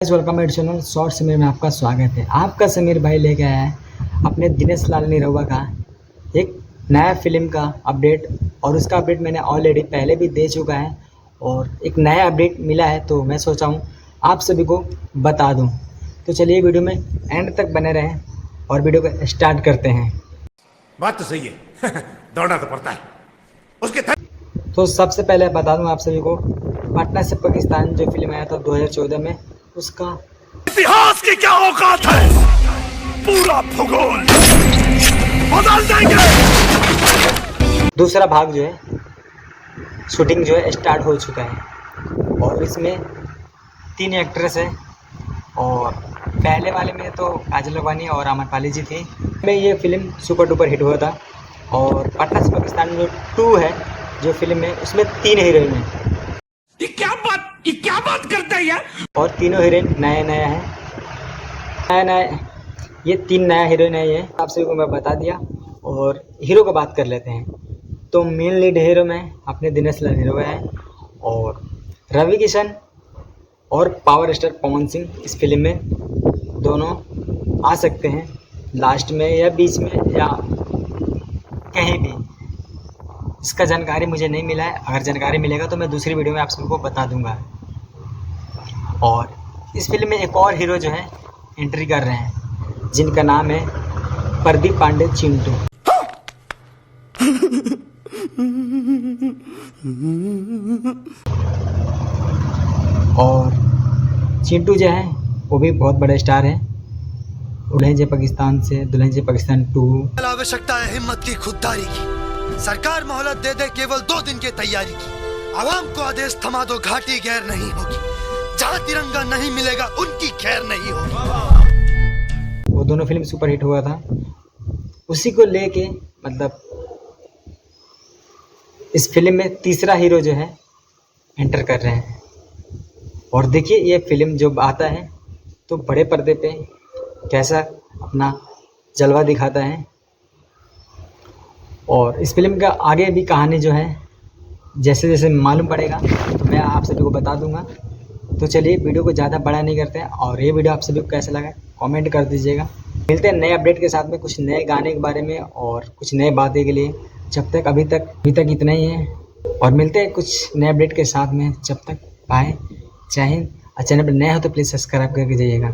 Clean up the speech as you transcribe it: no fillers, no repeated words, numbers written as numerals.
Welcome मेरे channel short Sameer में आपका स्वागत है। आपका समीर भाई लेके आया है अपने दिनेश लाल निरहुआ का एक नया फिल्म का अपडेट। और उसका अपडेट मैंने ऑलरेडी पहले भी दे चुका है और एक नया अपडेट मिला है, तो मैं सोचा हूँ आप सभी को बता दूँ। तो चलिए वीडियो में एंड तक बने रहें और वीडियो को स्टार्ट करते हैं। बात तो सही है। दौड़ना तो पड़ता है उसके तो सबसे पहले बता दूँ आप सभी को, पटना से पाकिस्तान जो फिल्म आया था 2014 में, उसका इतिहास की क्या औकात है, पूरा भूगोल बदल देंगे। दूसरा भाग जो है शूटिंग जो है स्टार्ट हो चुका है और इसमें 3 एक्ट्रेस हैं। और पहले वाले में तो काजल राघवानी और आम्रपाली जी थी। में ये फिल्म सुपर डुपर हिट हुआ था। और पटना से पाकिस्तान जो 2 है जो फिल्म है, उसमें 3 हीरोइन हैं। ये क्या बात करता है यार। और तीनों हीरोइन नया है। ये 3 नया हीरोइन है। ये आप सभी को मैं बता दिया। और हीरो को बात कर लेते हैं। तो मेन लीड हीरो में अपने दिनेश लाल निरहुआ है और रवि किशन और पावर स्टार पवन सिंह इस फिल्म में दोनों आ सकते हैं, लास्ट में या बीच में या कहीं भी। इसका जानकारी मुझे नहीं मिला है। अगर जानकारी मिलेगा तो मैं दूसरी वीडियो में आप सबको बता दूंगा। और इस फिल्म में एक और हीरो जो है एंट्री कर रहे हैं, जिनका नाम है प्रदीप पांडे चिंटू। और चिंटू जो है वो भी बहुत बड़े स्टार हैं। उड़े जे पाकिस्तान से दुल्हन जे पाकिस्तान 2। आवश्यकता है हिम्मत की, खुददारी की। सरकार मोहलत दे दे केवल 2 दिन की तैयारी की। आवाम को आदेश थमा दो, घाटी गैर नहीं होगी। जहाँ तिरंगा नहीं मिलेगा उनकी खैर नहीं होगी। वो दोनों फिल्म सुपर हिट हुआ था। उसी को लेके मतलब इस फिल्म में तीसरा हीरो जो है एंटर कर रहे हैं। और देखिए ये फिल्म जब आता है तो बड़े पर्दे पे कैसा अपना जलवा दिखाता है। और इस फिल्म का आगे भी कहानी जो है जैसे जैसे मालूम पड़ेगा तो मैं आप सभी को बता दूंगा। तो चलिए वीडियो को ज़्यादा बड़ा नहीं करते हैं। और ये वीडियो आप सभी को कैसा लगा कमेंट कर दीजिएगा। मिलते हैं नए अपडेट के साथ में, कुछ नए गाने के बारे में और कुछ नए बातें के लिए। जब तक अभी तक इतना ही है। और मिलते हैं कुछ नए अपडेट के साथ में। जब तक बाय, जय हिंद। और चैनल पर नए हो तो प्लीज़ सब्सक्राइब करके जाइएगा।